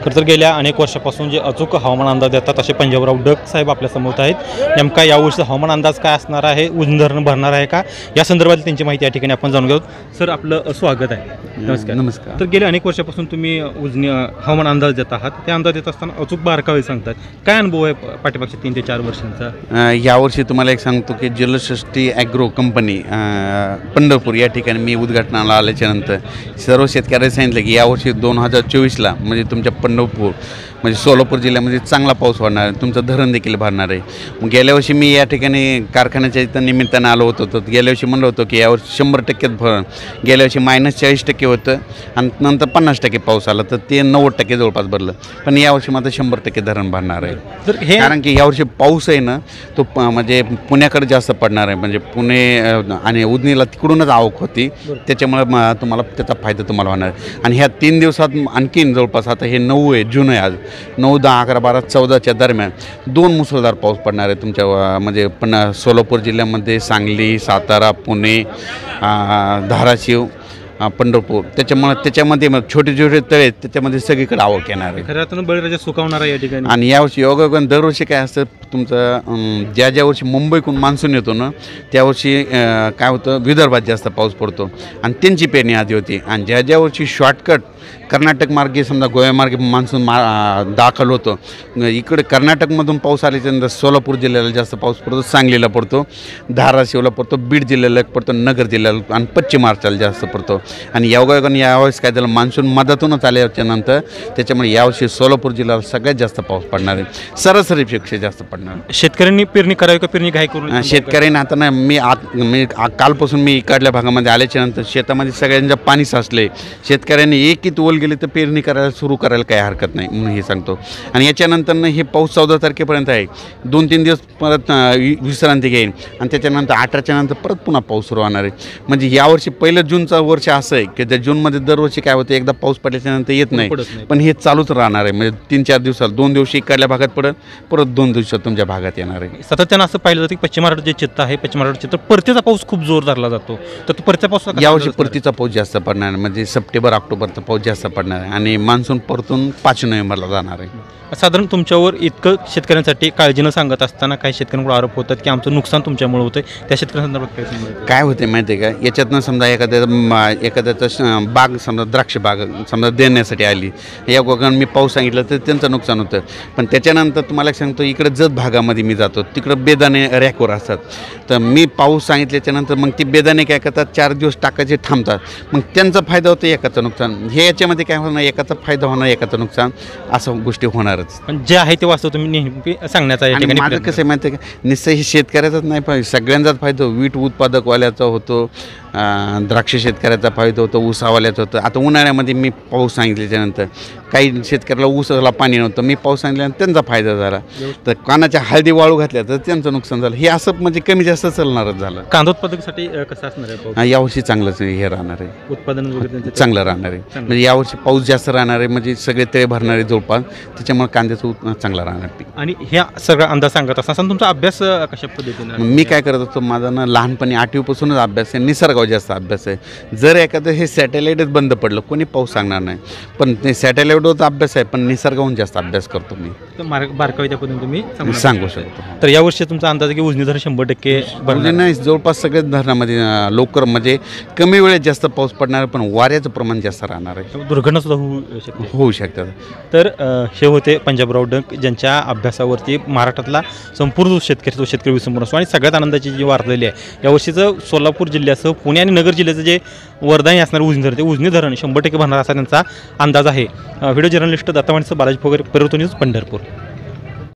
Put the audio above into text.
खरं तर गेल्या अनेक वर्षापासून जे अचूक हवामान अंदाज देतात असे पंजाबराव डक साहेब आपल्या समोर आहेत। नेमका यावर्षीचा हवामान अंदाज काय असणार आहे, उजनी धरण भरणार आहे का, या संदर्भात त्यांची माहिती या ठिकाणी आपण जाणून घेऊ। सर, आपलं स्वागत आहे। नमस्कार। नमस्कार। तर गेल्या अनेक वर्षापासून तुम्ही उजनी हवामान अंदाज देत आहात। त्या अंदाज देत असताना अचूक बारकावे सांगतात, काय अनुभव आहे पाठीमागच्या 3 ते 4 वर्षांचा? यावर्षी तुम्हाला एक सांगतो की जलसृष्टी ॲग्रो कंपनी पंढरपूर या ठिकाणी मी उद्घाटनाला आल्याच्यानंतर सर्व शेतकऱ्यांनी सांगितलं की यावर्षी 2024ला म्हणजे तुमच्या पंढरपूर म्हणजे सोलापूर जिल्ह्यामध्ये चांगला पाऊस होणार आहे, तुमचं धरण देखील भरणार आहे। मग गेल्या वर्षी मी या ठिकाणी कारखान्याच्या इथं निमित्तानं आलो होतो, तर गेल्या वर्षी म्हणलं होतं की यावर्षी 100% भर, गेल्या वर्षी -40% होतं आणि नंतर 50% पाऊस आला, तर ते 90% जवळपास भरलं। पण यावर्षी मात्र 100% धरण भरणार आहे। तर हे कारण की यावर्षी पाऊस आहे ना तो म्हणजे पुण्याकडे जास्त पडणार आहे, म्हणजे पुणे आणि उजनीला तिकडूनच आवक होती, त्याच्यामुळे तुम्हाला त्याचा फायदा तुम्हाला होणार आहे। आणि ह्या 3 दिवसात आणखीन जवळपास आता हे 9 आहे, जून आहे आज, 9, 10, 11, 12, 14च्या दरम्यान 2 मुसळधार पाऊस पडणार आहे तुमच्या म्हणजे सोलापूर जिल्ह्यामध्ये, सांगली, सातारा, पुणे, धाराशिव, पंढरपूर, त्याच्यामध्ये मग छोटे छोटे तळे, त्याच्यामध्ये सगळीकडे आवक येणार आहे। खरं तर बळीराजा सुकावणार आहे या ठिकाणी। आणि यावर्षी योगायोगाने दरवर्षी काय असतं तुमचं, ज्या वर्षी मुंबईकडून मान्सून येतो ना त्यावर्षी काय होतं, विदर्भात जास्त पाऊस पडतो आणि त्यांची पेरणी आधी होती। आणि ज्या वर्षी शॉर्टकट कर्नाटक मार्गे समजा गोव्यामार्गे मान्सून दाखल होतो, इकडे कर्नाटकमधून पाऊस आल्याच्यानंतर सोलापूर जिल्ह्याला जास्त पाऊस पडतो, सांगलीला पडतो, धाराशिवला पडतो, बीड जिल्ह्याला पडतो, नगर जिल्ह्याला आणि पश्चिम महाराष्ट्राला जास्त पडतो। आणि योगायोगाने यावेळेस काय झालं, मान्सून मधातूनच आल्याच्यानंतर त्याच्यामुळे यावर्षी सोलापूर जिल्ह्याला सगळ्यात जास्त पाऊस पडणार आहे, सरासरीपेक्षा जास्त पडणार। शेतकऱ्यांनी पेरणी करावी का पेरणी घाई करून? शेतकऱ्यांनी आता ना मी कालपासून मी इकडल्या भागामध्ये आल्याच्यानंतर शेतामध्ये सगळ्यांच्या पाणी साचले, शेतकऱ्यांनी एक वल गेले तर पेरणी करायला सुरू करायला काही हरकत नाही म्हणून हे सांगतो। आणि याच्यानंतरनं हे पाऊस 14 तारखेपर्यंत आहे, 2-3 दिवस परत विश्रांती घेईन आणि त्याच्यानंतर 18च्या नंतर परत पुन्हा पाऊस सुरू होणार आहे। म्हणजे यावर्षी पहिलं जूनचा वर्ष असं आहे की त्या जूनमध्ये दरवर्षी काय होतं, एकदा पाऊस पडल्याच्यानंतर येत नाही, पण हे चालूच राहणार आहे। म्हणजे 3-4 दिवसात 2 दिवशी इकडल्या भागात पडत, परत 2 दिवसात तुमच्या भागात येणार आहे। सातत्यानं असं पाहिलं जातं की पश्चिम महाराष्ट्र जे चित्त आहे, पश्चिम महाराष्ट्र चित्त परतीचा पाऊस खूप जोर धरला जातो, तर तो परतीचा पाऊस यावर्षी परतीचा पाऊस जास्त पडणार आहे, म्हणजे सप्टेंबर-ऑक्टोबरचा पाऊस जास्त पडणार आहे आणि मान्सून परतून 5 नोव्हेंबरला जाणार आहे। साधारण तुमच्यावर इतकं शेतकऱ्यांसाठी काळजीनं सांगत असताना काही शेतकऱ्यांकडून आरोप होतात की आमचं नुकसान तुमच्यामुळे होतं, त्या शेतकऱ्यांसंदर्भात काय होते माहिती आहे का, याच्यातनं समजा एखाद्याचं बाग समजा द्राक्ष बाग समजा देण्यासाठी आली, या गोगांना मी पाऊस सांगितलं तर त्यांचं नुकसान होतं। पण त्याच्यानंतर तुम्हाला सांगतो, इकडे जत भागामध्ये मी जातो, तिकडं बेदाणे रॅकवर असतात, तर मी पाऊस सांगितल्याच्यानंतर मग ती बेदाणे काय करतात, 4 दिवस टाकायचे थांबतात, मग त्यांचा फायदा होतो, एकाचं नुकसान। हे याच्यामध्ये काय होणार, एकाचा फायदा होणार, एकाचं नुकसान, असं गोष्टी होणार। पण जे आहे ते वास्तव तुम्ही नेहमी सांगण्याचा या ठिकाणी माझं कसं आहे माहिती आहे का, निश्चय हे शेतकऱ्याचाच नाही पाहिजे, सगळ्यांचाच फायदा, वीट उत्पादकवाल्याचा होतो, द्राक्ष शेतकऱ्याचा फायदा होतो, ऊसावाल्याचा होतं। आता उन्हाळ्यामध्ये मी पाऊस सांगितल्याच्यानंतर काही शेतकऱ्याला ऊसाला पाणी नव्हतं, मी पाऊस सांगितल्यानंतर त्यांचा फायदा झाला, तर कानाच्या हळदी वाळू घातल्या तर त्यांचं नुकसान झालं। हे असं म्हणजे कमी जास्त चालणारच झालं। कांदा उत्पादकासाठी कसं असणार आहे यावर्षी चांगलंच हे राहणार आहे, उत्पादन वगैरे चांगलं राहणार आहे, म्हणजे यावर्षी पाऊस जास्त राहणार आहे, म्हणजे सगळे तळे भरणार आहे जवळपास, त्याच्यामुळे कांद्याचं उत्पन्न चांगलं राहणार पीक। आणि ह्या सगळा अंदाज सांगत असताना तुमचा अभ्यास कशा पद्धतीने? मी काय करत असतो, माझा ना लहानपणी 8वीपासूनच अभ्यास आहे, निसर्गावर जास्त अभ्यास आहे। जर एखादं हे सॅटेलाईटच बंद पडलं, कोणी पाऊस सांगणार नाही, पण ते सॅटेलाईटवरच अभ्यास आहे, पण निसर्गाहून जास्त अभ्यास करतो मी, बारकावी त्या पद्धतीने तुम्ही सांगू शकतो। तर यावर्षी तुमचा अंदाज आहे की उजनी धरण 100% नाही, जवळपास सगळ्याच धरणामध्ये लवकर म्हणजे कमी वेळेत जास्त पाऊस पडणार, पण वाऱ्याचं प्रमाण जास्त राहणार आहे, दुर्घटना सुद्धा होऊ शकतात। तर हे होते पंजाबराव डक, ज्यांच्या अभ्यासावरती महाराष्ट्रातला संपूर्ण शेतकरी विसंपूर्ण असतो आणि सगळ्यात आनंदाची जी वाढलेली आहे, यावर्षीचं सोलापूर जिल्ह्यासह पुणे आणि नगर जिल्ह्याचं जे वरदानी असणारं उजनी धरण, ते उजनी धरण 100% भरणार असा त्यांचा अंदाज आहे। व्हिडिओ जर्नलिस्ट दत्ता माणसं, बालाजी फोगर, परवतो न्यूज, पंढरपूर।